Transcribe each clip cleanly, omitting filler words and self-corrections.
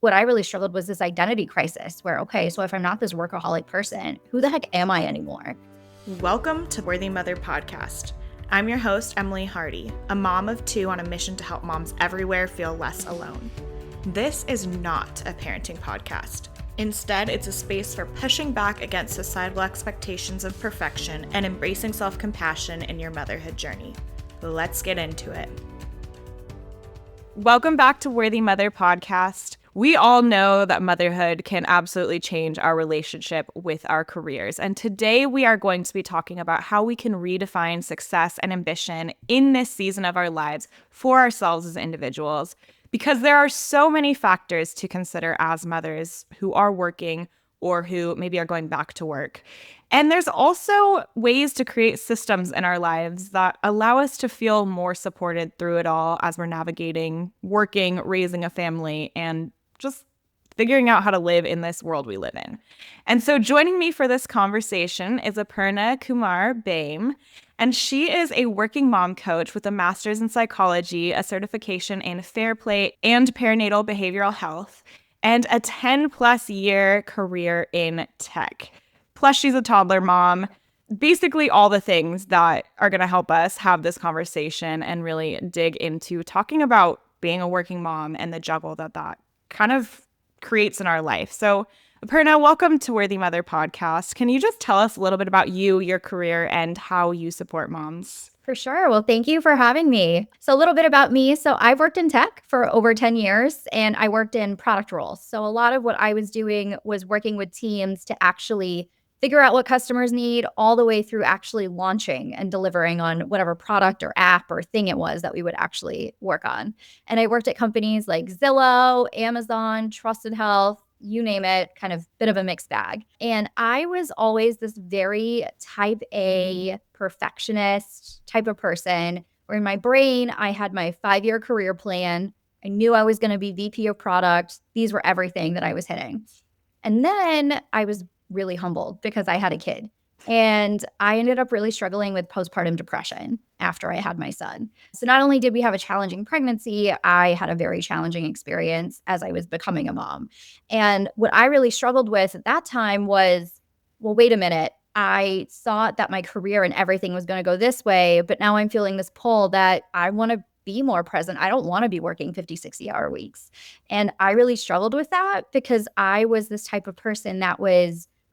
What I really struggled was this identity crisis where, okay, so if I'm not this workaholic person, who the heck am I anymore? Welcome to Worthy Mother Podcast. I'm your host, Emily Hardy, a mom of two on a mission to help moms everywhere feel less alone. This is not a parenting podcast. Instead, it's a space for pushing back against societal expectations of perfection and embracing self-compassion in your motherhood journey. Let's get into it. Welcome back to Worthy Mother Podcast. We all know that motherhood can absolutely change our relationship with our careers. And today we are going to be talking about how we can redefine success and ambition in this season of our lives for ourselves as individuals. Because there are so many factors to consider as mothers who are working or who maybe are going back to work. And there's also ways to create systems in our lives that allow us to feel more supported through it all as we're navigating, working, raising a family, and just figuring out how to live in this world we live in. And so joining me for this conversation is Aparna Kumar Boehm, and she is a working mom coach with a master's in psychology, a certification in fair play and perinatal behavioral health, and a 10-plus year career in tech. Plus, she's a toddler mom. Basically, all the things that are going to help us have this conversation and really dig into talking about being a working mom and the juggle that kind of creates in our life. So, Aparna, welcome to Worthy Mother Podcast. Can you just tell us a little bit about you, your career, and how you support moms? For sure. Well, thank you for having me. So a little bit about me. So I've worked in tech for over 10 years and I worked in product roles. So a lot of what I was doing was working with teams to actually figure out what customers need all the way through actually launching and delivering on whatever product or app or thing it was that we would actually work on. And I worked at companies like Zillow, Amazon, Trusted Health, you name it, kind of bit of a mixed bag. And I was always this very type A perfectionist type of person where in my brain, I had my 5-year career plan. I knew I was going to be VP of product. These were everything that I was hitting. And then I was really humbled because I had a kid. And I ended up really struggling with postpartum depression after I had my son. So not only did we have a challenging pregnancy, I had a very challenging experience as I was becoming a mom. And what I really struggled with at that time was, well, wait a minute. I thought that my career and everything was going to go this way, but now I'm feeling this pull that I want to be more present. I don't want to be working 50, 60-hour weeks. And I really struggled with that because I was this type of person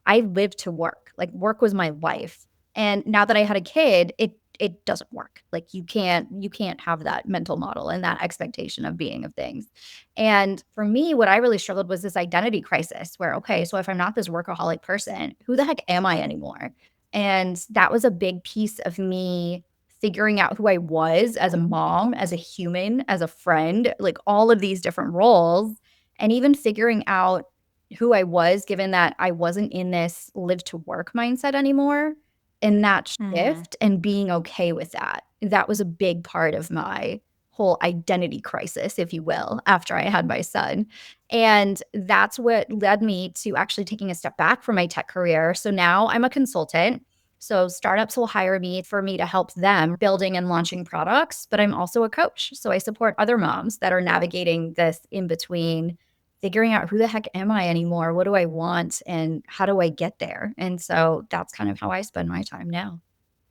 I lived to work. Like work was my life. And now that I had a kid, it doesn't work. Like you can't have that mental model and that expectation of being of things. And for me, what I really struggled was this identity crisis where, okay, so if I'm not this workaholic person, who the heck am I anymore? And that was a big piece of me figuring out who I was as a mom, as a human, as a friend, like all of these different roles, and even figuring out who I was, given that I wasn't in this live to work mindset anymore. And that shift and being okay with that. That was a big part of my whole identity crisis, if you will, after I had my son. And that's what led me to actually taking a step back from my tech career. So now I'm a consultant. So startups will hire me for me to help them building and launching products, but I'm also a coach. So I support other moms that are navigating this in between figuring out who the heck am I anymore? What do I want? And how do I get there? And so that's kind of how I spend my time now.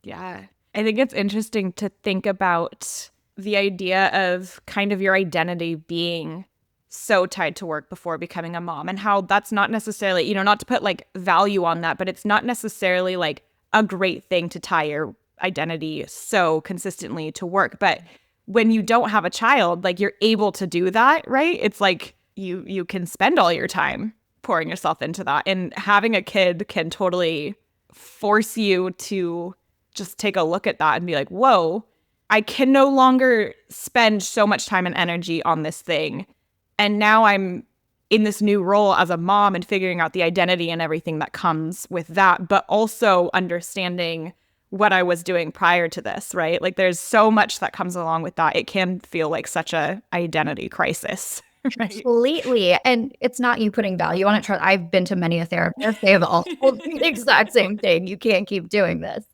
Yeah. I think it's interesting to think about the idea of kind of your identity being so tied to work before becoming a mom and how that's not necessarily, not to put like value on that, but it's not necessarily like a great thing to tie your identity so consistently to work. But when you don't have a child, like you're able to do that, right? It's like you can spend all your time pouring yourself into that. And having a kid can totally force you to just take a look at that and be like, whoa, I can no longer spend so much time and energy on this thing. And now I'm in this new role as a mom and figuring out the identity and everything that comes with that, but also understanding what I was doing prior to this, right? Like there's so much that comes along with that. It can feel like such a identity crisis. Right. Completely. And it's not you putting value on it. I've been to many a therapist. They have all the exact same thing. You can't keep doing this.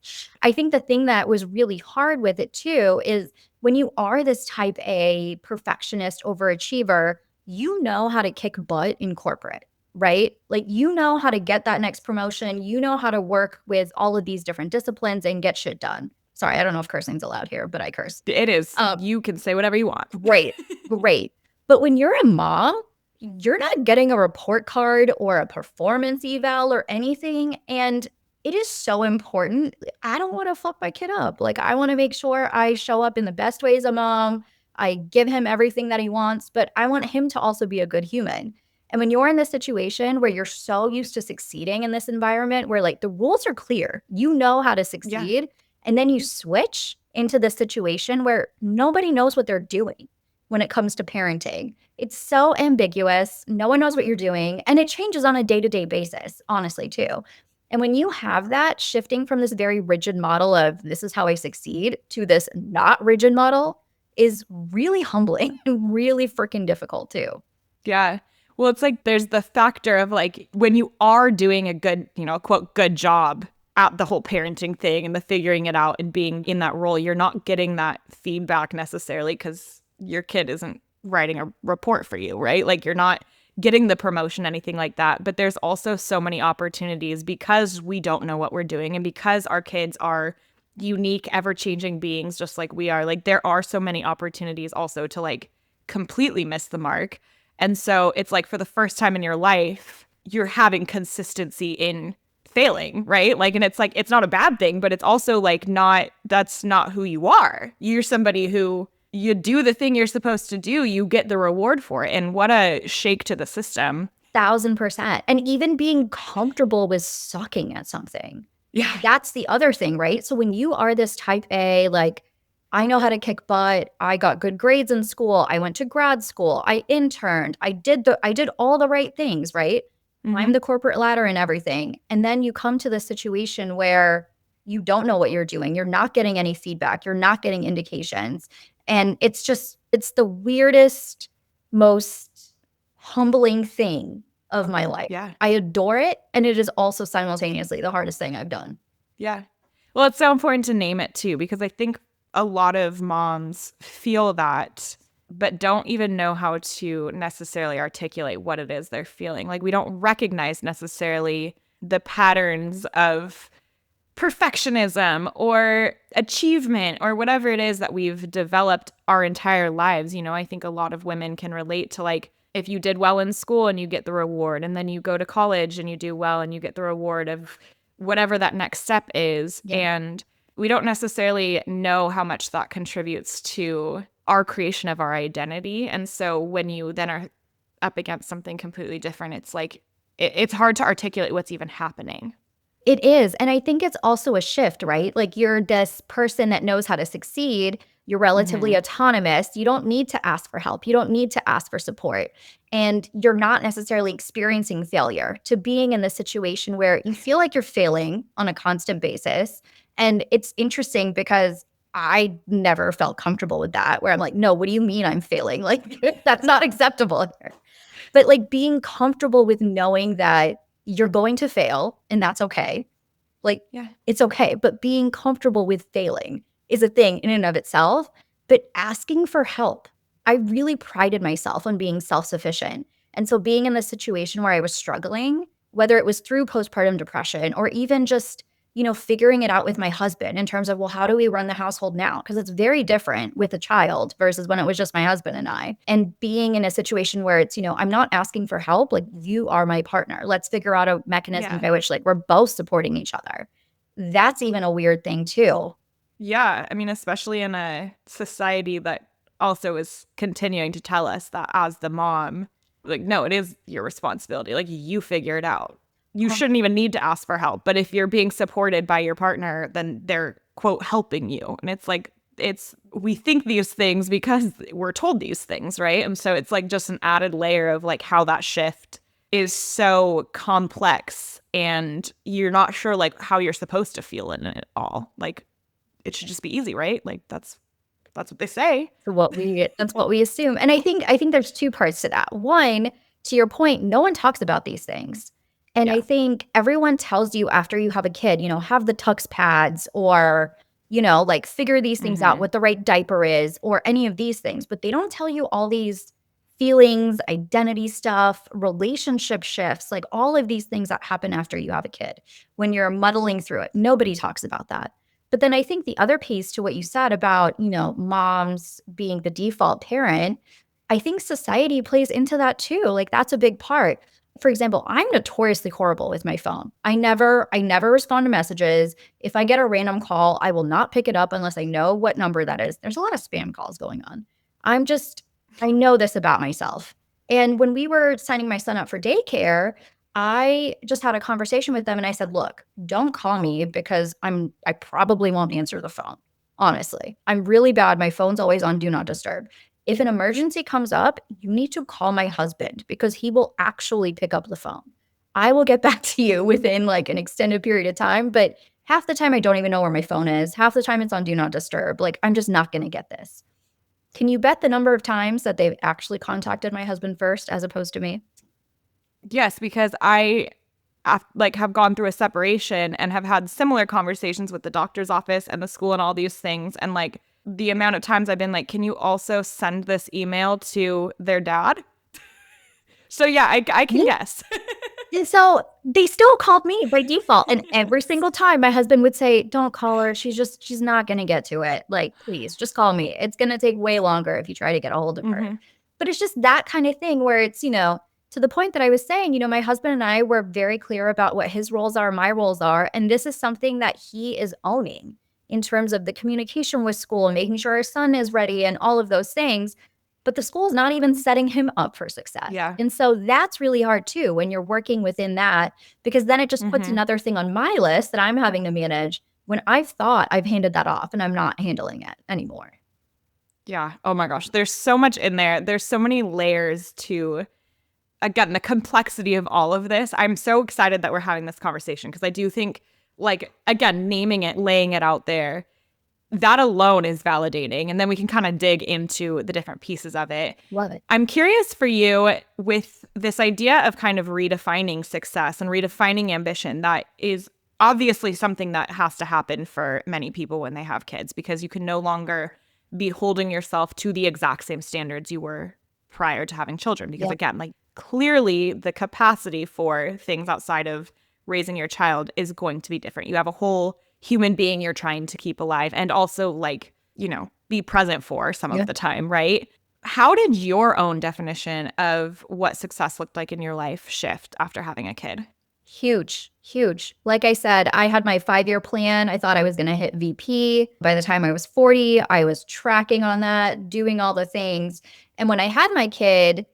I think the thing that was really hard with it too is when you are this type A perfectionist overachiever, you know how to kick butt in corporate, right? Like, you know how to get that next promotion. You know how to work with all of these different disciplines and get shit done. Sorry, I don't know if cursing's allowed here, but I curse. It is. Um, You can say whatever you want. Great, great. But when you're a mom, you're not getting a report card or a performance eval or anything. And it is so important. I don't want to fuck my kid up. Like, I want to make sure I show up in the best way as a mom. I give him everything that he wants, but I want him to also be a good human. And when you're in this situation where you're so used to succeeding in this environment where like the rules are clear, you know how to Yeah. succeed, and then you switch into this situation where nobody knows what they're doing when it comes to parenting. It's so ambiguous. No one knows what you're doing. And it changes on a day to day basis, honestly, too. And when you have that shifting from this very rigid model of this is how I succeed to this not rigid model is really humbling and really freaking difficult, too. Yeah. Well, it's like there's the factor of like when you are doing a good, quote, good job at the whole parenting thing and the figuring it out and being in that role, you're not getting that feedback necessarily because your kid isn't writing a report for you, right? Like you're not getting the promotion, anything like that. But there's also so many opportunities because we don't know what we're doing and because our kids are unique, ever changing beings just like we are. Like there are so many opportunities also to like completely miss the mark. And so it's like for the first time in your life, you're having consistency in failing, right? Like, and it's like, it's not a bad thing, but it's also like that's not who you are. You're somebody who you do the thing you're supposed to do, you get the reward for it. And what a shake to the system. 1000%. And even being comfortable with sucking at something. Yeah. That's the other thing, right? So when you are this type A, like, I know how to kick butt. I got good grades in school. I went to grad school. I interned. I did all the right things, right? Climbed the corporate ladder and everything. And then you come to the situation where you don't know what you're doing. You're not getting any feedback. You're not getting indications. And it's the weirdest, most humbling thing of my life. Yeah. I adore it. And it is also simultaneously the hardest thing I've done. Yeah. Well, it's so important to name it too, because I think a lot of moms feel that, but don't even know how to necessarily articulate what it is they're feeling. Like we don't recognize necessarily the patterns of perfectionism or achievement or whatever it is that we've developed our entire lives. I think a lot of women can relate to like, if you did well in school and you get the reward, and then you go to college and you do well and you get the reward of whatever that next step is. Yeah. And we don't necessarily know how much that contributes to our creation of our identity. And so when you then are up against something completely different, it's like, it's hard to articulate what's even happening. It is. And I think it's also a shift, right? Like you're this person that knows how to succeed. You're relatively autonomous. You don't need to ask for help. You don't need to ask for support. And you're not necessarily experiencing failure to being in the situation where you feel like you're failing on a constant basis. And it's interesting because I never felt comfortable with that, where I'm like, no, what do you mean I'm failing? Like, that's not acceptable here. But like being comfortable with knowing that you're going to fail and that's okay. Like, Yeah. it's okay. But being comfortable with failing is a thing in and of itself. But asking for help, I really prided myself on being self-sufficient. And so being in this situation where I was struggling, whether it was through postpartum depression or even just, figuring it out with my husband in terms of, well, how do we run the household now? Because it's very different with a child versus when it was just my husband and I. And being in a situation where it's, I'm not asking for help, like you are my partner. Let's figure out a mechanism by which like we're both supporting each other. That's even a weird thing too. Yeah. I mean, especially in a society that also is continuing to tell us that as the mom, like, no, it is your responsibility. Like, you figure it out. You shouldn't even need to ask for help. But if you're being supported by your partner, then they're, quote, helping you. And it's like, we think these things because we're told these things, right? And so it's like just an added layer of like how that shift is so complex and you're not sure like how you're supposed to feel in it all. Like, it should just be easy, right? Like that's what they say. That's what we assume. And I think there's two parts to that. One, to your point, no one talks about these things. And I think everyone tells you after you have a kid, have the tux pads or, like figure these things out, what the right diaper is or any of these things. But they don't tell you all these feelings, identity stuff, relationship shifts, like all of these things that happen after you have a kid when you're muddling through it. Nobody talks about that. But then I think the other piece to what you said about, moms being the default parent, I think society plays into that too. Like that's a big part. For example, I'm notoriously horrible with my phone. I never respond to messages. If I get a random call, I will not pick it up unless I know what number that is. There's a lot of spam calls going on. I'm just I know this about myself. And when we were signing my son up for daycare, I just had a conversation with them and I said, "Look, don't call me because I probably won't answer the phone. Honestly. I'm really bad. My phone's always on do not disturb. If an emergency comes up, you need to call my husband because he will actually pick up the phone. I will get back to you within like an extended period of time, but half the time I don't even know where my phone is. Half the time it's on do not disturb. Like I'm just not going to get this." Can you bet the number of times that they've actually contacted my husband first as opposed to me? Yes, because have gone through a separation and have had similar conversations with the doctor's office and the school and all these things. And like the amount of times I've been like, can you also send this email to their dad? So yeah, I can Yeah. guess. And so they still called me by default. And every single time my husband would say, "Don't call her. She's not going to get to it. Like, please just call me. It's going to take way longer if you try to get a hold of her." Hmm. But it's just that kind of thing where it's, to the point that I was saying, my husband and I were very clear about what his roles are, my roles are. And this is something that he is owning in terms of the communication with school and making sure our son is ready and all of those things. But the school is not even setting him up for success. Yeah. And so that's really hard too when you're working within that, because then it just puts Hmm. another thing on my list that I'm having to manage when I've thought I've handed that off and I'm not handling it anymore. Yeah. Oh my gosh. There's so much in there. There's so many layers to, again, the complexity of all of this. I'm so excited that we're having this conversation because I do think, like, again, naming it, laying it out there, that alone is validating. And then we can kind of dig into the different pieces of it. Love it. I'm curious for you with this idea of kind of redefining success and redefining ambition. That is obviously something that has to happen for many people when they have kids because you can no longer be holding yourself to the exact same standards you were prior to having children. Because Yeah. again, like clearly the capacity for things outside of raising your child is going to be different. You have a whole human being you're trying to keep alive and also like, be present for some Yeah. of the time, right? How did your own definition of what success looked like in your life shift after having a kid? Huge, huge. Like I said, I had my 5-year plan. I thought I was going to hit VP. By the time I was 40, I was tracking on that, doing all the things. And when I had my kid,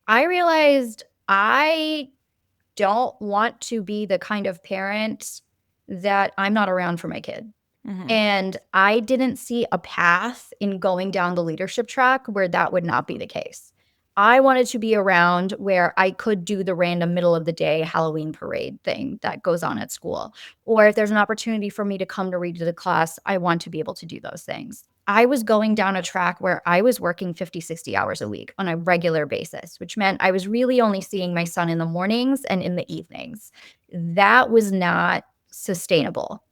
I realized I don't want to be the kind of parent that I'm not around for my kid. Mm-hmm. And I didn't see a path in going down the leadership track where that would not be the case. I wanted to be around where I could do the random middle of the day Halloween parade thing that goes on at school. Or if there's an opportunity for me to come to read to the class, I want to be able to do those things. I was going down a track where I was working 50, 60 hours a week on a regular basis, which meant I was really only seeing my son in the mornings and in the evenings. That was not sustainable.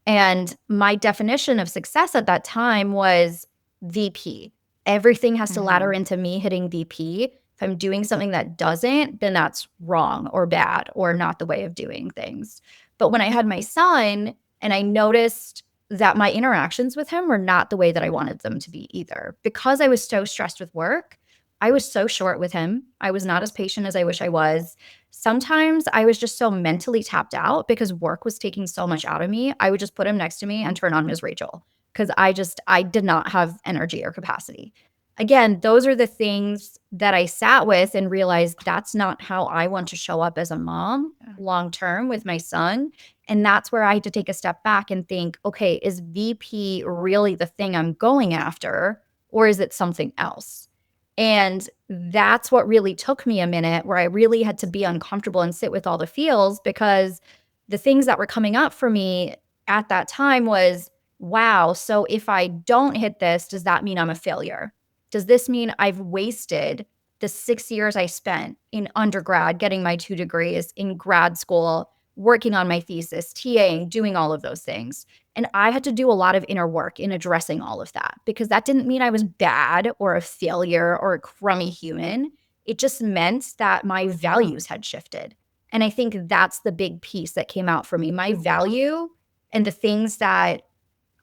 And my definition of success at that time was VP. Everything has to Mm-hmm. ladder into me hitting VP. If I'm doing something that doesn't, then that's wrong or bad or not the way of doing things. But when I had my son and I noticed that my interactions with him were not the way that I wanted them to be either, because I was so stressed with work, I was so short with him. I was not as patient as I wish I was. Sometimes I was just so mentally tapped out because work was taking so much out of me. I would just put him next to me and turn on Ms. Rachel because I did not have energy or capacity. Again, those are the things that I sat with and realized that's not how I want to show up as a mom long term with my son. And that's where I had to take a step back and think, okay, is VP really the thing I'm going after, or is it something else? And that's what really took me a minute, where I really had to be uncomfortable and sit with all the feels, because the things that were coming up for me at that time was, wow, so if I don't hit this, does that mean I'm a failure? Does this mean I've wasted the 6 years I spent in undergrad, getting my 2 degrees, in grad school, working on my thesis, TAing, doing all of those things? And I had to do a lot of inner work in addressing all of that, because that didn't mean I was bad or a failure or a crummy human. It just meant that my values had shifted. And I think that's the big piece that came out for me. My value and the things that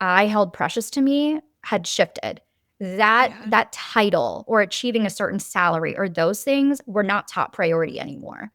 I held precious to me had shifted. That title or achieving a certain salary or those things were not top priority anymore.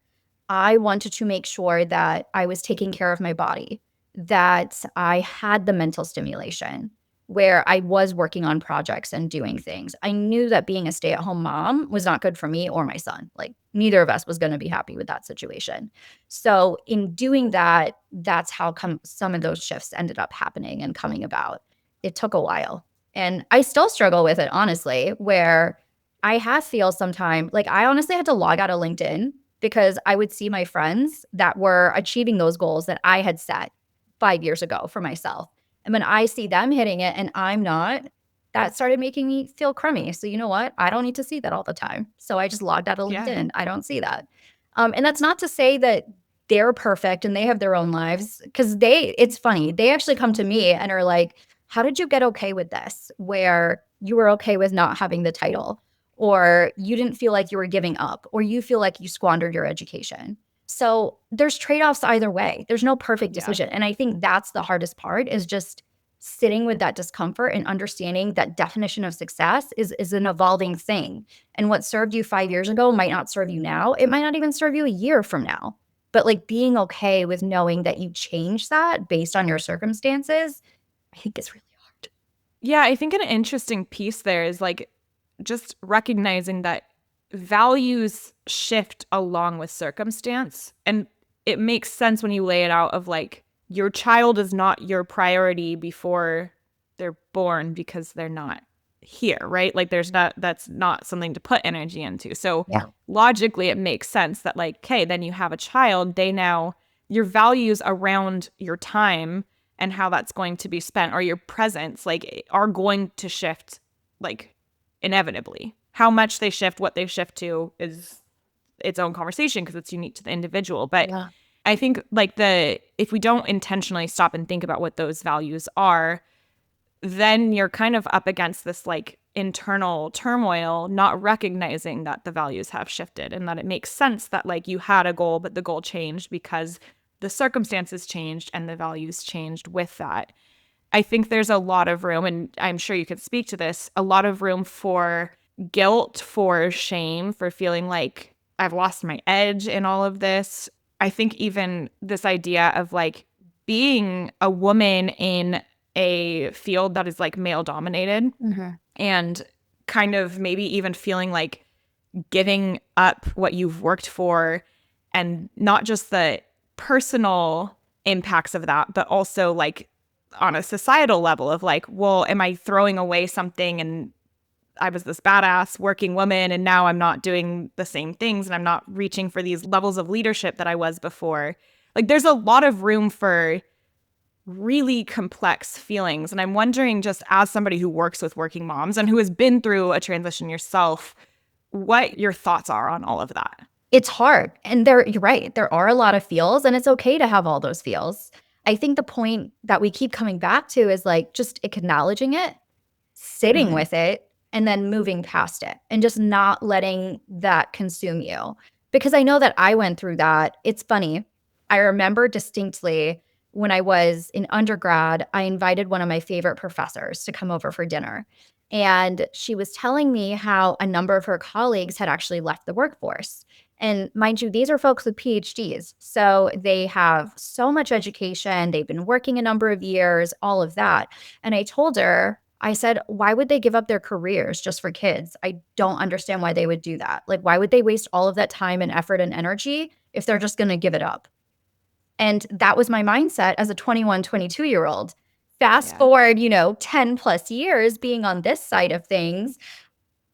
I wanted to make sure that I was taking care of my body, that I had the mental stimulation where I was working on projects and doing things. I knew that being a stay-at-home mom was not good for me or my son. Like neither of us was going to be happy with that situation. So in doing that, that's how some of those shifts ended up happening and coming about. It took a while. And I still struggle with it, honestly, where I have feel sometimes like I honestly had to log out of LinkedIn because I would see my friends that were achieving those goals that I had set 5 years ago for myself. And when I see them hitting it and I'm not, that started making me feel crummy. So you know what? I don't need to see that all the time. So I just logged out of Yeah. LinkedIn. I don't see that. And that's not to say that they're perfect and they have their own lives because it's funny. They actually come to me and are like, how did you get okay with this? Where you were okay with not having the title, or you didn't feel like you were giving up, or you feel like you squandered your education. So there's trade-offs either way. There's no perfect decision. And I think that's the hardest part is just sitting with that discomfort and understanding that definition of success is an evolving thing. And what served you 5 years ago might not serve you now. It might not even serve you a year from now. But like being okay with knowing that you change that based on your circumstances, I think is really hard. Yeah, I think an interesting piece there is like just recognizing that values shift along with circumstance. And it makes sense when you lay it out of like your child is not your priority before they're born because they're not here, right? Like that's not something to put energy into. So Yeah. logically it makes sense that like, okay, then you have a child, your values around your time and how that's going to be spent or your presence like are going to shift like inevitably. How much they shift, what they shift to is its own conversation because it's unique to the individual. But Yeah. I think like if we don't intentionally stop and think about what those values are, then you're kind of up against this like internal turmoil, not recognizing that the values have shifted and that it makes sense that like you had a goal, but the goal changed because the circumstances changed and the values changed with that. I think there's a lot of room, and I'm sure you could speak to this, a lot of room for guilt, for shame, for feeling like I've lost my edge in all of this. I think even this idea of like being a woman in a field that is like male dominated and kind of maybe even feeling like giving up what you've worked for and not just the personal impacts of that, but also like on a societal level of like, well, am I throwing away something and I was this badass working woman and now I'm not doing the same things and I'm not reaching for these levels of leadership that I was before. Like there's a lot of room for really complex feelings. And I'm wondering, just as somebody who works with working moms and who has been through a transition yourself, what your thoughts are on all of that. It's hard. And you're right. There are a lot of feels, and it's okay to have all those feels. I think the point that we keep coming back to is like just acknowledging it, sitting with it, and then moving past it and just not letting that consume you. Because I know that I went through that. It's funny. I remember distinctly when I was in undergrad, I invited one of my favorite professors to come over for dinner. And she was telling me how a number of her colleagues had actually left the workforce. And mind you, these are folks with PhDs. So they have so much education. They've been working a number of years, all of that. And I told her, I said, why would they give up their careers just for kids? I don't understand why they would do that. Like, why would they waste all of that time and effort and energy if they're just going to give it up? And that was my mindset as a 21, 22-year-old. Fast forward, 10 plus years being on this side of things,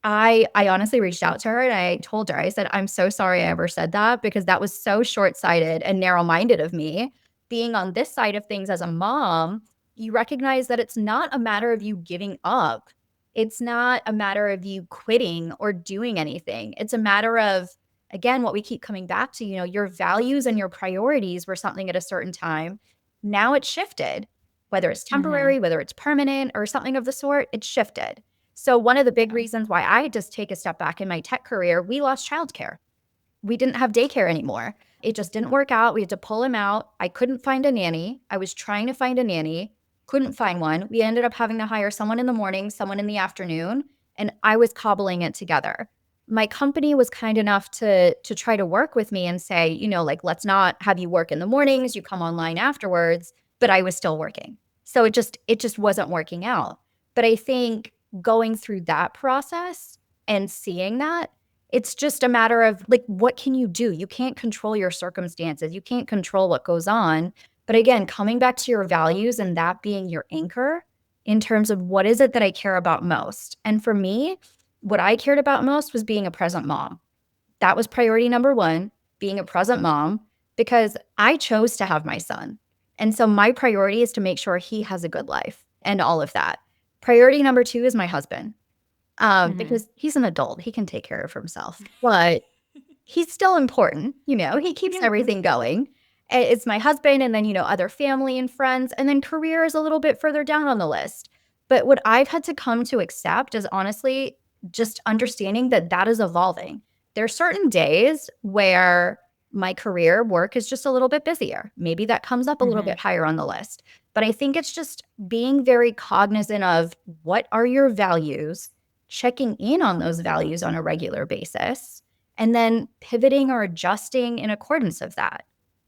I honestly reached out to her and I told her, I said, I'm so sorry I ever said that because that was so short-sighted and narrow-minded of me. Being on this side of things as a mom, you recognize that it's not a matter of you giving up. It's not a matter of you quitting or doing anything. It's a matter of, again, what we keep coming back to, your values and your priorities were something at a certain time. Now it's shifted, whether it's temporary, whether it's permanent or something of the sort, it's shifted. So one of the big Yeah. reasons why I just take a step back in my tech career, we lost childcare. We didn't have daycare anymore. It just didn't work out. We had to pull him out. I couldn't find a nanny. I was trying to find a nanny, couldn't find one. We ended up having to hire someone in the morning, someone in the afternoon, and I was cobbling it together. My company was kind enough to try to work with me and say, like, let's not have you work in the mornings, you come online afterwards, but I was still working. So it just wasn't working out. But I think going through that process and seeing that, it's just a matter of like, what can you do? You can't control your circumstances. You can't control what goes on. But again, coming back to your values and that being your anchor in terms of what is it that I care about most. And for me, what I cared about most was being a present mom. That was priority number one, being a present mom, because I chose to have my son. And so my priority is to make sure he has a good life and all of that. Priority number two is my husband, Mm-hmm. because he's an adult. He can take care of himself. But he's still important, he keeps Yeah. everything going. It's my husband and then, other family and friends, and then career is a little bit further down on the list. But what I've had to come to accept is honestly just understanding that that is evolving. There are certain days where my career work is just a little bit busier. Maybe that comes up a little Mm-hmm. bit higher on the list. But I think it's just being very cognizant of what are your values, checking in on those values on a regular basis, and then pivoting or adjusting in accordance of that.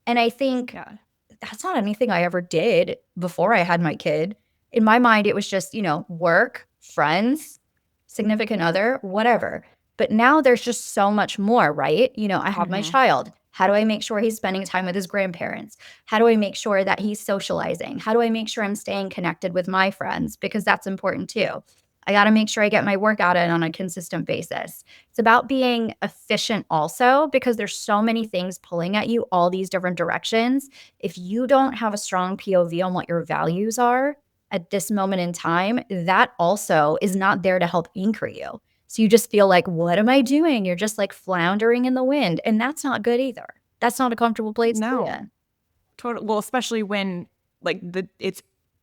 And I think Yeah. that's not anything I ever did before I had my kid. In my mind, it was just, work, friends, significant other, whatever. But now there's just so much more, right? I have my Mm-hmm. child. How do I make sure he's spending time with his grandparents? How do I make sure that he's socializing? How do I make sure I'm staying connected with my friends? Because that's important too. I got to make sure I get my workout in on a consistent basis. It's about being efficient also, because there's so many things pulling at you all these different directions. If you don't have a strong POV on what your values are at this moment in time, that also is not there to help anchor you. So you just feel like, what am I doing? You're just like floundering in the wind. And that's not good either. That's not a comfortable place to be No. in. Total. Well, especially when like it's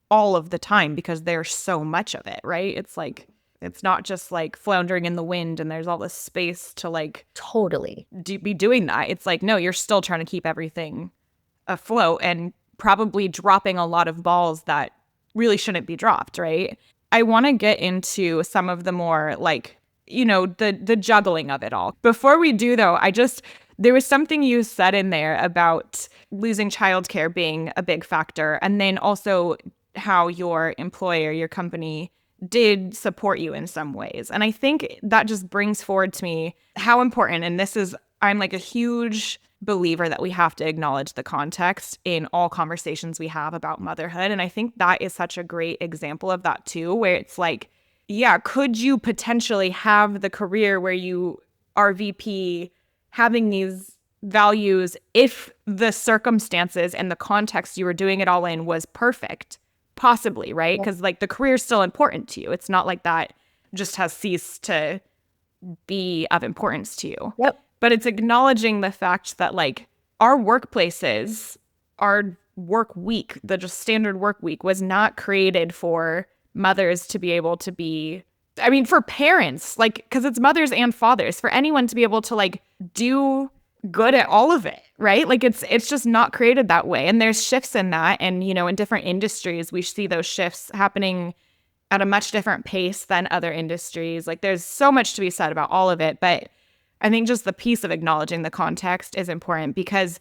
all of the time because there's so much of it, right? It's like it's not just like floundering in the wind and there's all this space to like Totally. be doing that. It's like no, you're still trying to keep everything afloat and probably dropping a lot of balls that really shouldn't be dropped, right? I want to get into some of the more like, the juggling of it all. Before we do though, there was something you said in there about losing childcare being a big factor and then also how your employer, your company did support you in some ways. And I think that just brings forward to me how important, and I'm like a huge believer that we have to acknowledge the context in all conversations we have about motherhood. And I think that is such a great example of that too, where it's like, yeah, could you potentially have the career where you are VP having these values if the circumstances and the context you were doing it all in was perfect? Possibly, right? Yep. Because like the career is still important to you. It's not like that just has ceased to be of importance to you. Yep. But it's acknowledging the fact that like our workplaces, our work week, the just standard work week was not created for mothers to be able to be, I mean, for parents, like, because it's mothers and fathers, for anyone to be able to like do good at all of it, right? Like it's just not created that way. And there's shifts in that. And, in different industries, we see those shifts happening at a much different pace than other industries. Like there's so much to be said about all of it. But I think just the piece of acknowledging the context is important because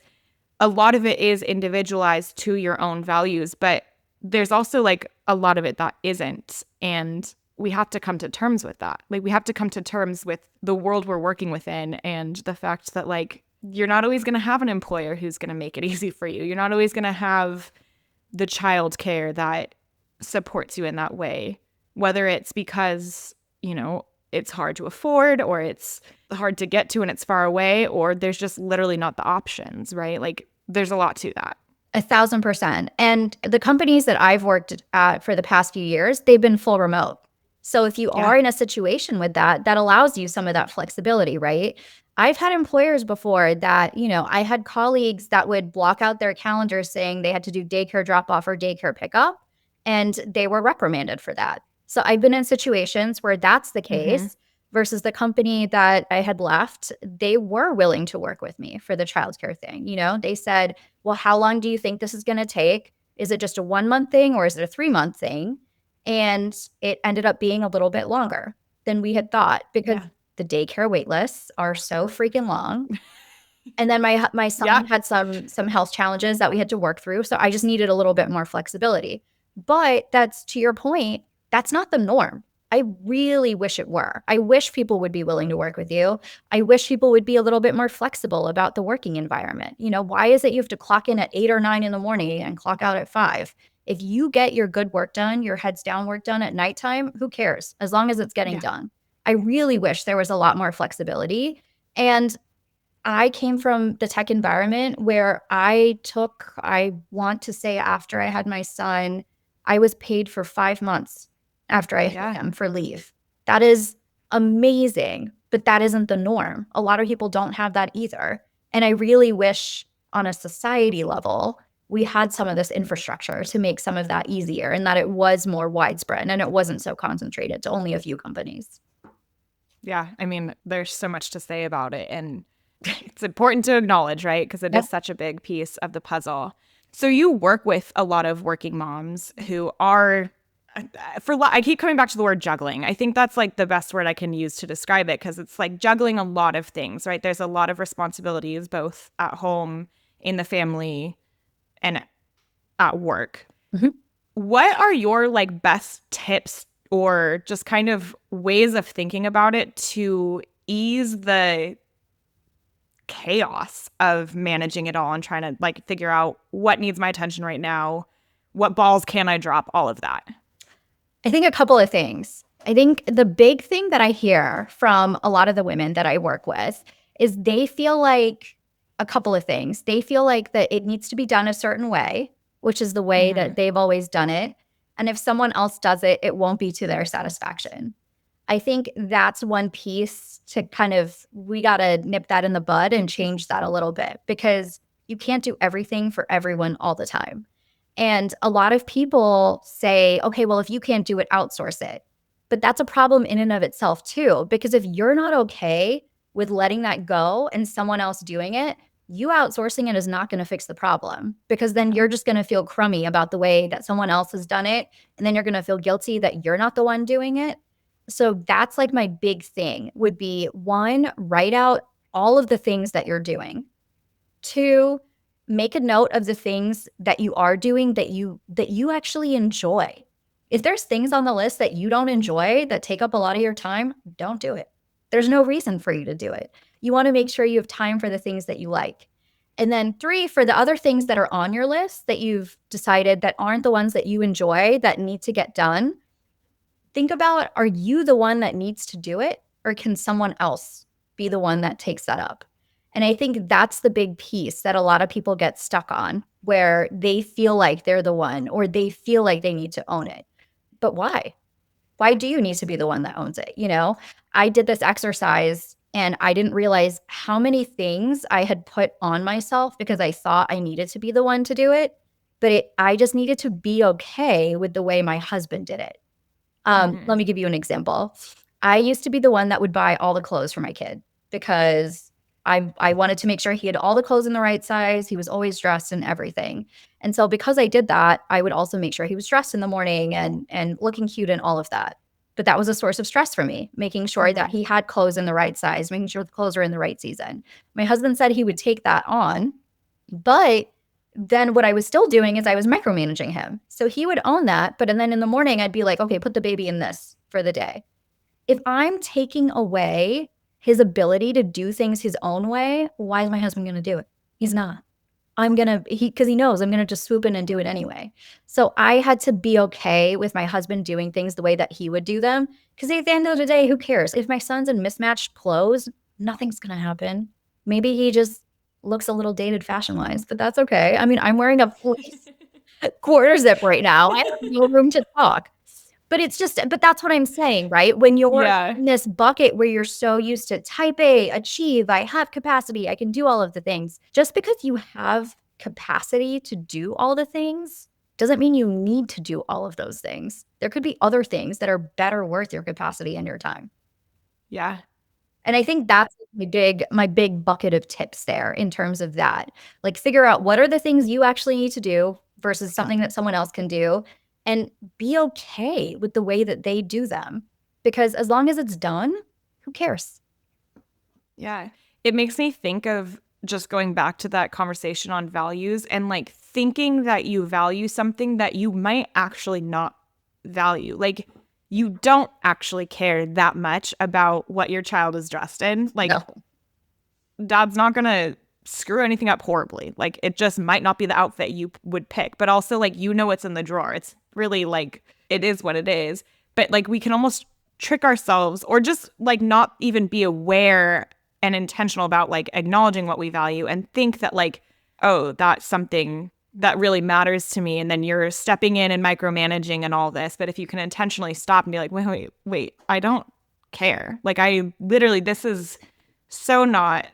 a lot of it is individualized to your own values, but there's also like a lot of it that isn't. And we have to come to terms with that. Like we have to come to terms with the world we're working within and the fact that like you're not always going to have an employer who's going to make it easy for you. You're not always going to have the child care that supports you in that way, whether it's because, it's hard to afford or it's hard to get to and it's far away, or there's just literally not the options, right? Like there's a lot to that. 1,000%. And the companies that I've worked at for the past few years, they've been full remote. So if you Yeah. are in a situation with that, that allows you some of that flexibility, right? I've had employers before that, I had colleagues that would block out their calendars saying they had to do daycare drop off or daycare pickup, and they were reprimanded for that. So I've been in situations where that's the Mm-hmm. case versus the company that I had left. They were willing to work with me for the childcare thing. They said, well, how long do you think this is going to take? Is it just a 1 month thing or is it a 3 month thing? And it ended up being a little bit longer than we had thought because Yeah. the daycare wait lists are so freaking long. And then my Yeah. son had some health challenges that we had to work through, so I just needed a little bit more flexibility. But that's to your point, that's not the norm. I really wish it were. I wish people would be willing to work with you. I wish people would be a little bit more flexible about the working environment. Why is it you have to clock in at 8 or 9 in the morning and clock out at 5? If you get your good work done, your heads down work done at nighttime, who cares? As long as it's getting Yeah. done. I really wish there was a lot more flexibility. And I came from the tech environment where I want to say after I had my son, I was paid for 5 months after I had Yeah. him for leave. That is amazing, but that isn't the norm. A lot of people don't have that either. And I really wish on a society level, we had some of this infrastructure to make some of that easier and that it was more widespread and it wasn't so concentrated to only a few companies. Yeah. I mean, there's so much to say about it. And it's important to acknowledge, right? Because it is Yep. such a big piece of the puzzle. So you work with a lot of working moms who are I keep coming back to the word juggling. I think that's like the best word I can use to describe it because it's like juggling a lot of things, right? There's a lot of responsibilities both at home, in the family, and at work. Mhm. What are your like best tips or just kind of ways of thinking about it to ease the chaos of managing it all and trying to like figure out what needs my attention right now, what balls can I drop, all of that? I think a couple of things. I think the big thing that I hear from a lot of the women that I work with is they feel like a couple of things. They feel like that it needs to be done a certain way, which is the way Mm-hmm. that they've always done it. And if someone else does it, it won't be to their satisfaction. I think that's one piece to kind of, we got to nip that in the bud and change that a little bit because you can't do everything for everyone all the time. And a lot of people say, okay, well, if you can't do it, outsource it. But that's a problem in and of itself, too, because if you're not okay with letting that go and someone else doing it, you outsourcing it is not going to fix the problem because then you're just going to feel crummy about the way that someone else has done it. And then you're going to feel guilty that you're not the one doing it. So that's like my big thing would be one, write out all of the things that you're doing. Two, make a note of the things that you are doing that you actually enjoy. If there's things on the list that you don't enjoy that take up a lot of your time, don't do it. There's no reason for you to do it. You want to make sure you have time for the things that you like. And then three, for the other things that are on your list that you've decided that aren't the ones that you enjoy that need to get done, think about, are you the one that needs to do it or can someone else be the one that takes that up? And I think that's the big piece that a lot of people get stuck on where they feel like they're the one or they feel like they need to own it. But why? Why do you need to be the one that owns it? I did this exercise and I didn't realize how many things I had put on myself because I thought I needed to be the one to do it. But I just needed to be okay with the way my husband did it. Mm-hmm. Let me give you an example. I used to be the one that would buy all the clothes for my kid because I wanted to make sure he had all the clothes in the right size. He was always dressed and everything. And so because I did that, I would also make sure he was dressed in the morning and looking cute and all of that. But that was a source of stress for me, making sure that Mm-hmm. he had clothes in the right size, making sure the clothes are in the right season. My husband said he would take that on, but then what I was still doing is I was micromanaging him. So he would own that, but and then in the morning I'd be like, "Okay, put the baby in this for the day." If I'm taking away his ability to do things his own way, why is my husband going to do it? He's not. I'm going to because he knows I'm going to just swoop in and do it anyway. So I had to be okay with my husband doing things the way that he would do them because at the end of the day, who cares? If my son's in mismatched clothes, nothing's going to happen. Maybe he just looks a little dated fashion-wise, but that's okay. I mean, I'm wearing a fleece quarter zip right now. I have no room to talk. But that's what I'm saying, right? When you're Yeah. in this bucket where you're so used to type A, achieve, I have capacity, I can do all of the things. Just because you have capacity to do all the things doesn't mean you need to do all of those things. There could be other things that are better worth your capacity and your time. Yeah. And I think that's my big bucket of tips there in terms of that. Like figure out what are the things you actually need to do versus something that someone else can do, and be okay with the way that they do them. Because as long as it's done, who cares? Yeah. It makes me think of just going back to that conversation on values and like thinking that you value something that you might actually not value. Like you don't actually care that much about what your child is dressed in. Like No. dad's not going to screw anything up horribly. Like it just might not be the outfit you would pick, but also like what's in the drawer. It's really like it is what it is. But like we can almost trick ourselves or just like not even be aware and intentional about like acknowledging what we value and think that like, oh, that's something that really matters to me. And then you're stepping in and micromanaging and all this. But if you can intentionally stop and be like, wait, I don't care. Like I literally, this is so not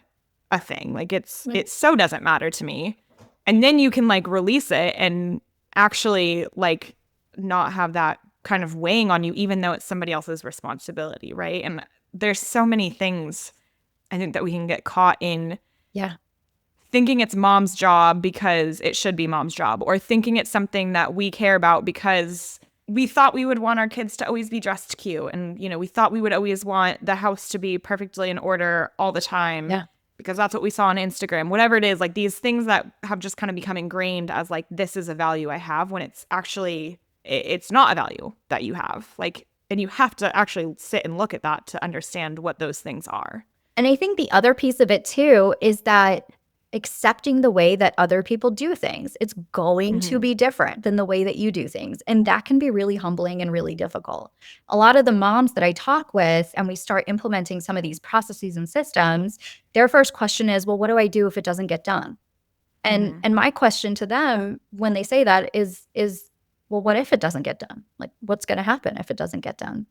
a thing. Like it so doesn't matter to me. And then you can like release it and actually like not have that kind of weighing on you, even though it's somebody else's responsibility, right? And there's so many things I think that we can get caught in Yeah. thinking it's mom's job because it should be mom's job, or thinking it's something that we care about because we thought we would want our kids to always be dressed cute. And, we thought we would always want the house to be perfectly in order all the time. Yeah. Because that's what we saw on Instagram, whatever it is, like these things that have just kind of become ingrained as like, this is a value I have, when it's actually, it's not a value that you have. Like, and you have to actually sit and look at that to understand what those things are. And I think the other piece of it too is that accepting the way that other people do things. It's going to be different than the way that you do things. And that can be really humbling and really difficult. A lot of the moms that I talk with and we start implementing some of these processes and systems, their first question is, well, what do I do if it doesn't get done? And my question to them when they say that is well, what if it doesn't get done? Like what's going to happen if it doesn't get done?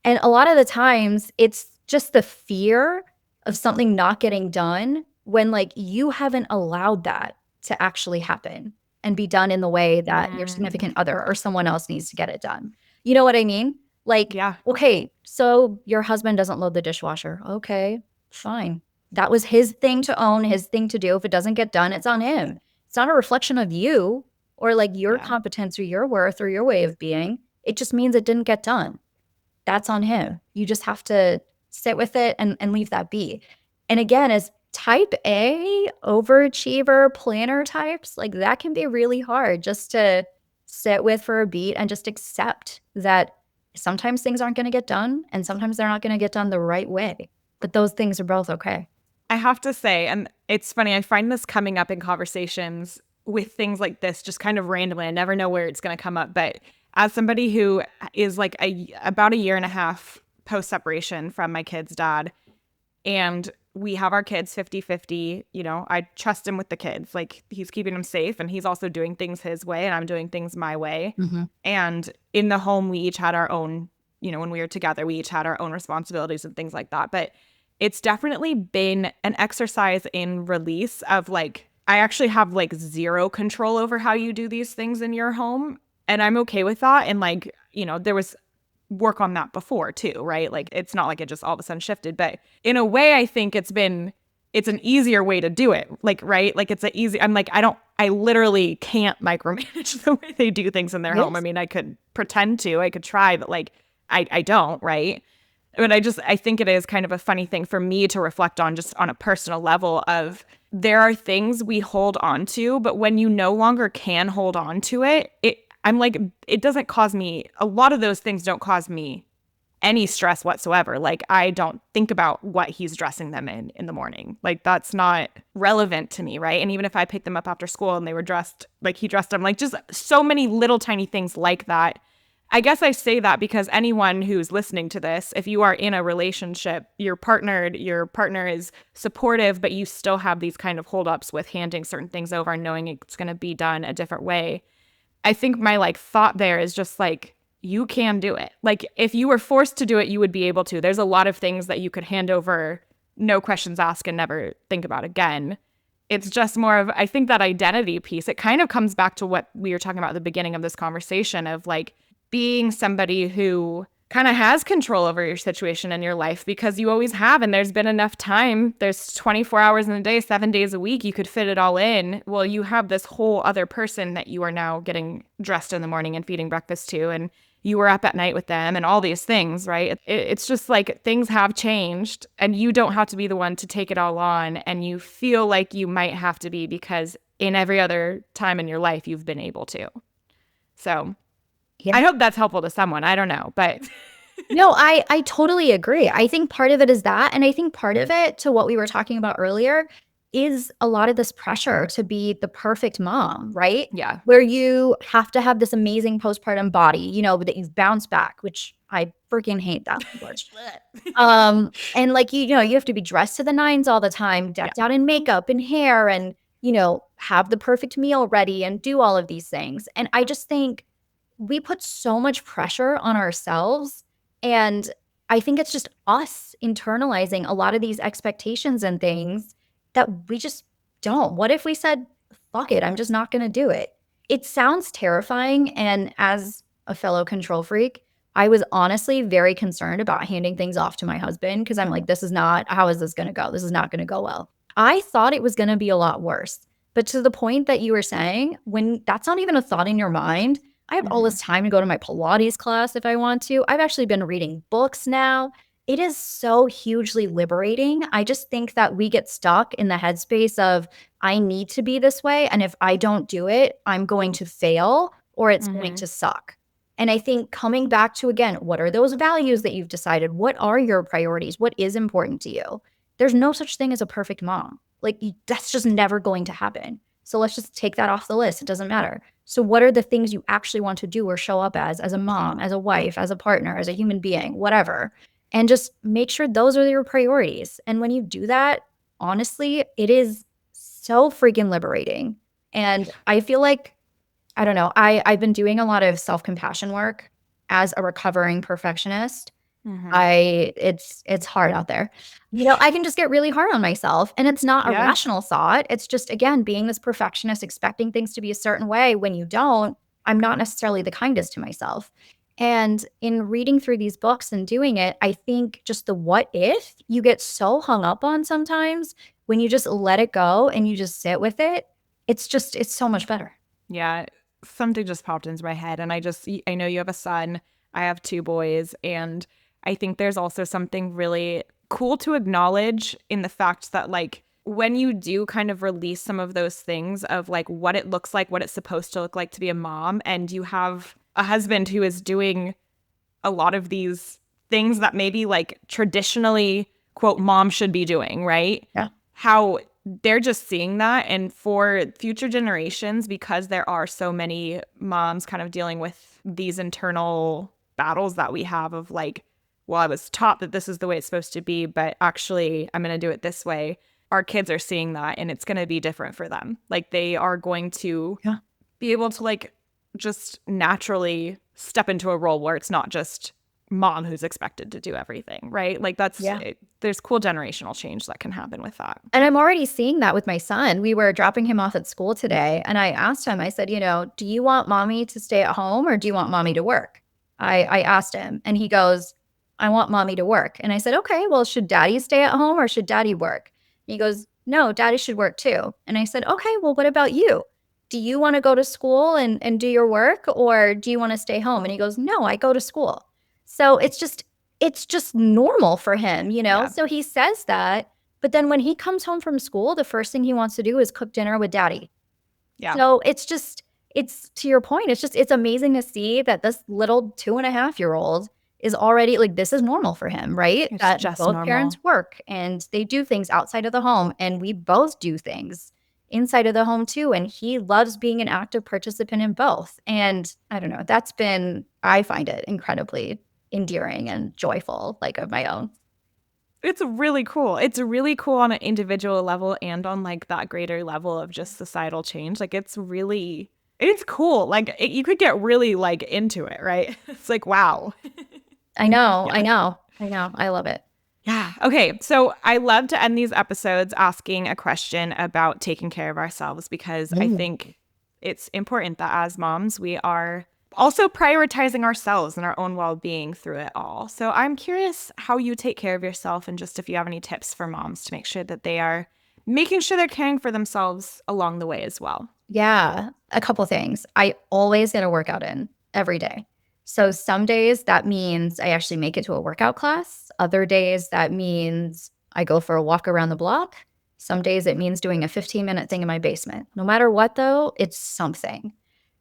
And a lot of the times it's just the fear of something not getting done when like you haven't allowed that to actually happen and be done in the way that your significant other or someone else needs to get it done. You know what I mean? Like, Yeah. okay, so your husband doesn't load the dishwasher. Okay, fine. That was his thing to own, his thing to do. If it doesn't get done, it's on him. It's not a reflection of you or like your competence or your worth or your way of being. It just means it didn't get done. That's on him. You just have to sit with it and leave that be. And again, as type A, overachiever, planner types, like that can be really hard just to sit with for a beat and just accept that sometimes things aren't going to get done and sometimes they're not going to get done the right way. But those things are both okay. I have to say, and it's funny, I find this coming up in conversations with things like this, just kind of randomly. I never know where it's going to come up. But as somebody who is like about a year and a half post separation from my kid's dad, and we have our kids 50-50, I trust him with the kids. Like he's keeping them safe and he's also doing things his way and I'm doing things my way. And in the home, we each had our own, when we were together, we each had our own responsibilities and things like that. But it's definitely been an exercise in release of like, I actually have like zero control over how you do these things in your home. And I'm okay with that. And like, there was work on that before too, right? Like it's not like it just all of a sudden shifted, but in a way I think it's an easier way to do it. Like, right? Like I'm like, I literally can't micromanage the way they do things in their home. I mean, I could pretend to, I could try, but like, I don't, right? But I think it is kind of a funny thing for me to reflect on just on a personal level of there are things we hold on to, but when you no longer can hold on to it, I'm like, it doesn't cause me, a lot of those things don't cause me any stress whatsoever. Like I don't think about what he's dressing them in the morning. Like that's not relevant to me, right? And even if I picked them up after school and they were dressed like he dressed them, like just so many little tiny things like that. I guess I say that because anyone who's listening to this, if you are in a relationship, your partner is supportive, but you still have these kind of holdups with handing certain things over and knowing it's going to be done a different way. I think my like thought there is just like, you can do it. Like if you were forced to do it, you would be able to. There's a lot of things that you could hand over, no questions asked and never think about again. It's just more of, I think, that identity piece. It kind of comes back to what we were talking about at the beginning of this conversation of like being somebody who kind of has control over your situation in your life because you always have. And there's been enough time. There's 24 hours in a day, 7 days a week. You could fit it all in. Well, you have this whole other person that you are now getting dressed in the morning and feeding breakfast to. And you were up at night with them and all these things, right? It's just like things have changed and you don't have to be the one to take it all on. And you feel like you might have to be because in every other time in your life, you've been able to. So Yeah. I hope that's helpful to someone. I don't know, but No, I totally agree. I think part of it is that. And I think part of it, to what we were talking about earlier, is a lot of this pressure to be the perfect mom, right? yeah. Where you have to have this amazing postpartum body, you know, that you've bounced back, which I freaking hate that language. And like, you know, you have to be dressed to the nines all the time, decked out in makeup and hair and, you know, have the perfect meal ready and do all of these things. And I just think we put so much pressure on ourselves. And I think it's just us internalizing a lot of these expectations and things that we just don't. What if we said, fuck it, I'm just not going to do it? It sounds terrifying. And as a fellow control freak, I was honestly very concerned about handing things off to my husband because I'm like, this is not, how is this going to go? This is not going to go well. I thought it was going to be a lot worse. But to the point that you were saying, when that's not even a thought in your mind, I have all this time to go to my Pilates class if I want to. I've actually been reading books now. It is so hugely liberating. I just think that we get stuck in the headspace of, I need to be this way. And if I don't do it, I'm going to fail or it's going to suck. And I think coming back to, again, what are those values that you've decided? What are your priorities? What is important to you? There's no such thing as a perfect mom. Like, that's just never going to happen. So let's just take that off the list. It doesn't matter. So what are the things you actually want to do or show up as a mom, as a wife, as a partner, as a human being, whatever? And just make sure those are your priorities. And when you do that, honestly, it is so freaking liberating. And I feel like, I don't know, I've been doing a lot of self-compassion work as a recovering perfectionist. It's hard out there. You know, I can just get really hard on myself and it's not a rational thought. It's just, again, being this perfectionist, expecting things to be a certain way. When you don't, I'm not necessarily the kindest to myself. And in reading through these books and doing it, I think just the what if you get so hung up on sometimes, when you just let it go and you just sit with it, it's so much better. Yeah. Something just popped into my head. And I know you have a son. I have 2 boys. And I think there's also something really cool to acknowledge in the fact that, like, when you do kind of release some of those things of like what it looks like, what it's supposed to look like to be a mom, and you have a husband who is doing a lot of these things that maybe like traditionally, quote, mom should be doing, right? Yeah. How they're just seeing that. And for future generations, because there are so many moms kind of dealing with these internal battles that we have of like, well, I was taught that this is the way it's supposed to be, but actually I'm going to do it this way. Our kids are seeing that and it's going to be different for them. Like they are going to be able to like just naturally step into a role where it's not just mom who's expected to do everything, right? Like there's cool generational change that can happen with that. And I'm already seeing that with my son. We were dropping him off at school today and I asked him, I said, you know, do you want mommy to stay at home or do you want mommy to work? I asked him and he goes, I want mommy to work. And I said, okay, well, should daddy stay at home or should daddy work? And he goes, no, daddy should work too. And I said, okay, well, what about you? Do you want to go to school and do your work or do you want to stay home? And he goes, no, I go to school. So it's just normal for him, you know? Yeah. So he says that, but then when he comes home from school, the first thing he wants to do is cook dinner with daddy. Yeah. So it's to your point, it's amazing to see that this little 2.5-year-old is already like, this is normal for him, right? It's that just both normal. parents work and they do things outside of the home and we both do things inside of the home too. And he loves being an active participant in both. And I don't know, I find it incredibly endearing and joyful, like of my own. It's really cool. It's really cool on an individual level and on like that greater level of just societal change. Like it's cool. Like you could get really like into it, right? It's like, wow. I know. I love it. Yeah. Okay, so I love to end these episodes asking a question about taking care of ourselves because I think it's important that as moms, we are also prioritizing ourselves and our own well-being through it all. So I'm curious how you take care of yourself and just if you have any tips for moms to make sure that they are making sure they're caring for themselves along the way as well. Yeah, a couple things. I always get a workout in every day. So some days that means I actually make it to a workout class. Other days that means I go for a walk around the block. Some days it means doing a 15-minute thing in my basement. No matter what, though, it's something.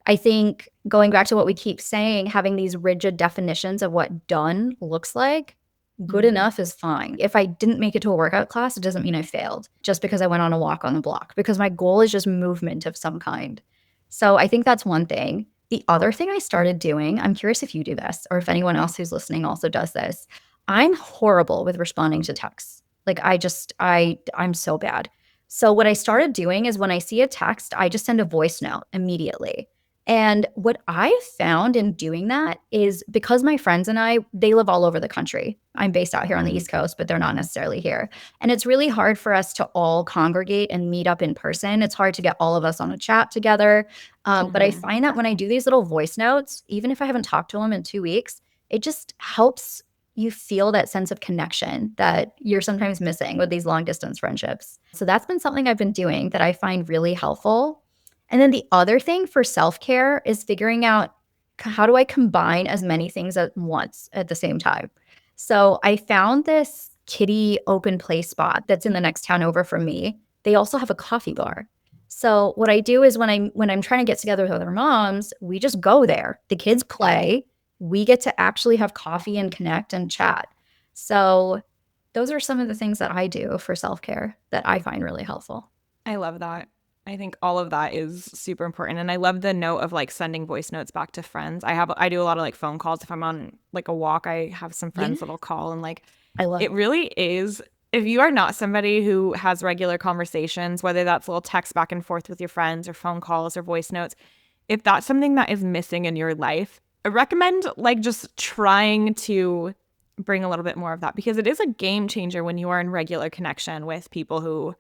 I think going back to what we keep saying, having these rigid definitions of what done looks like, good enough is fine. If I didn't make it to a workout class, it doesn't mean I failed just because I went on a walk on the block, because my goal is just movement of some kind. So I think that's one thing. The other thing I started doing, I'm curious if you do this or if anyone else who's listening also does this. I'm horrible with responding to texts. Like I'm so bad. So what I started doing is when I see a text, I just send a voice note immediately. And what I found in doing that is because my friends and I, they live all over the country. I'm based out here on the East Coast, but they're not necessarily here. And it's really hard for us to all congregate and meet up in person. It's hard to get all of us on a chat together. But I find that when I do these little voice notes, even if I haven't talked to them in 2 weeks, it just helps you feel that sense of connection that you're sometimes missing with these long distance friendships. So that's been something I've been doing that I find really helpful. And then the other thing for self-care is figuring out how do I combine as many things at once at the same time. So I found this kiddie open play spot that's in the next town over from me. They also have a coffee bar. So what I do is when I'm trying to get together with other moms, we just go there. The kids play. We get to actually have coffee and connect and chat. So those are some of the things that I do for self-care that I find really helpful. I love that. I think all of that is super important. And I love the note of like sending voice notes back to friends. I do a lot of like phone calls. If I'm on like a walk, I have some friends Yeah. that'll call and like I love it really is. If you are not somebody who has regular conversations, whether that's little text back and forth with your friends or phone calls or voice notes, if that's something that is missing in your life, I recommend like just trying to bring a little bit more of that because it is a game changer when you are in regular connection with people who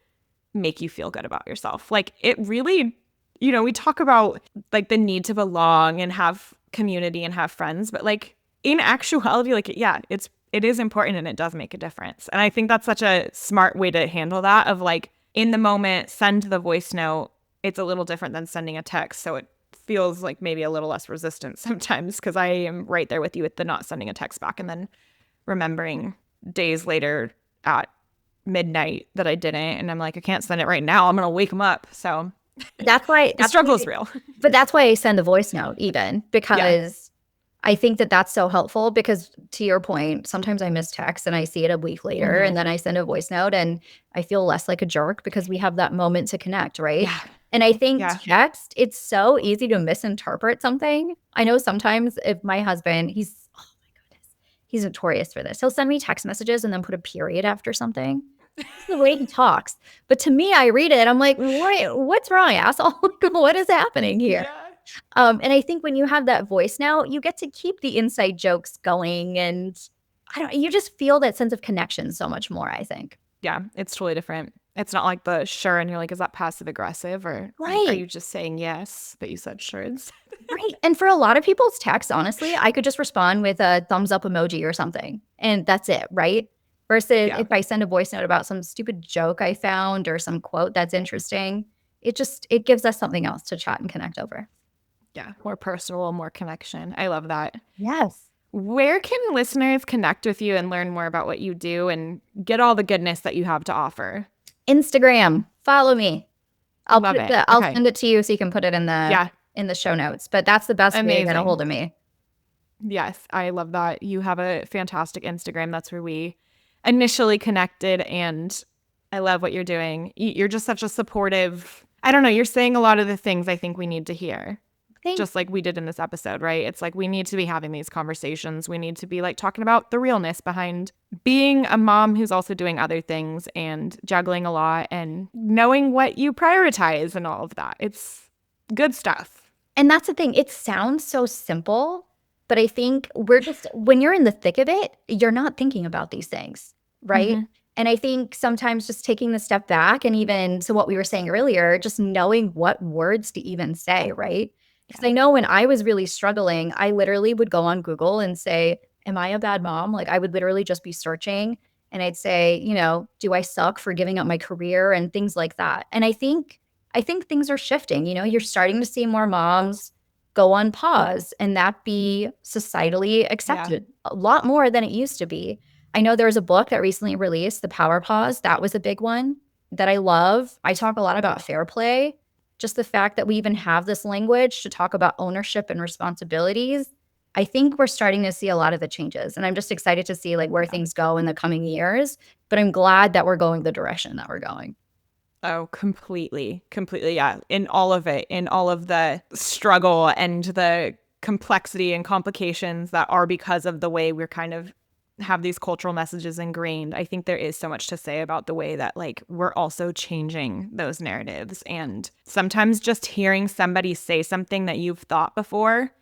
make you feel good about yourself. Like it really, we talk about like the need to belong and have community and have friends, but like in actuality, like yeah, it is important and it does make a difference. And I think that's such a smart way to handle that of like in the moment, send the voice note. It's a little different than sending a text. So it feels like maybe a little less resistant sometimes because I am right there with you with the not sending a text back and then remembering days later at midnight that I didn't. And I'm like, I can't send it right now. I'm going to wake them up. So the struggle is real. But that's why I send the voice note even because I think that that's so helpful because to your point, sometimes I miss text and I see it a week later and then I send a voice note and I feel less like a jerk because we have that moment to connect, right? Yeah. And I think text, it's so easy to misinterpret something. I know sometimes if my husband, oh my goodness, he's notorious for this. He'll send me text messages and then put a period after something. That's the way he talks. But to me, I read it. I'm like, what's wrong, asshole? What is happening here? And I think when you have that voice now, you get to keep the inside jokes going, and you just feel that sense of connection so much more. I think. Yeah, it's totally different. It's not like the sure, and you're like, is that passive aggressive or are you just saying yes, but you said sure instead? Right. And for a lot of people's texts, honestly, I could just respond with a thumbs up emoji or something, and that's it, right? Versus if I send a voice note about some stupid joke I found or some quote that's interesting, it gives us something else to chat and connect over. Yeah, more personal, more connection. I love that. Yes. Where can listeners connect with you and learn more about what you do and get all the goodness that you have to offer? Instagram. Follow me. I'll send it to you so you can put it in the show notes. But that's the best way to get a hold of me. Yes, I love that. You have a fantastic Instagram. That's where we initially connected, and I love what you're doing. You're just such a supportive, I don't know, you're saying a lot of the things I think we need to hear. Just like we did in this episode, right? It's like we need to be having these conversations. We need to be like talking about the realness behind being a mom who's also doing other things and juggling a lot and knowing what you prioritize and all of that. It's good stuff. And that's the thing. It sounds so simple, but I think when you're in the thick of it, you're not thinking about these things. right? And I think sometimes just taking the step back, and even to what we were saying earlier, just knowing what words to even say, right? Because I know when I was really struggling, I literally would go on Google and say, am I a bad mom? Like I would literally just be searching and I'd say, do I suck for giving up my career and things like that. And I think things are shifting. You're starting to see more moms go on pause and that be societally accepted a lot more than it used to be. I know there was a book that recently released, The Power Pause. That was a big one that I love. I talk a lot about fair play, just the fact that we even have this language to talk about ownership and responsibilities. I think we're starting to see a lot of the changes, and I'm just excited to see like where things go in the coming years, but I'm glad that we're going the direction that we're going. Oh, completely. Completely. Yeah. In all of it, in all of the struggle and the complexity and complications that are because of the way we're kind of have these cultural messages ingrained. I think there is so much to say about the way that like we're also changing those narratives. And sometimes just hearing somebody say something that you've thought before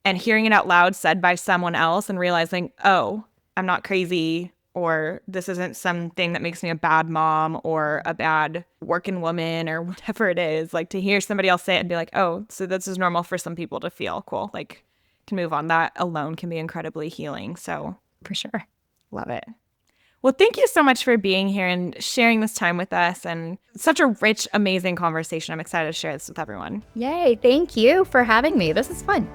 and hearing it out loud said by someone else and realizing, oh, I'm not crazy, or this isn't something that makes me a bad mom or a bad working woman or whatever it is. Like to hear somebody else say it and be like, oh, so this is normal for some people to feel. Cool. Like to move on. That alone can be incredibly healing. So For sure. love it. Well, thank you so much for being here and sharing this time with us, and such a rich, amazing conversation. I'm excited to share this with everyone. Yay. Thank you for having me. This is fun.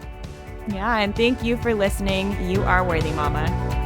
Yeah, and thank you for listening. You are worthy, Mama.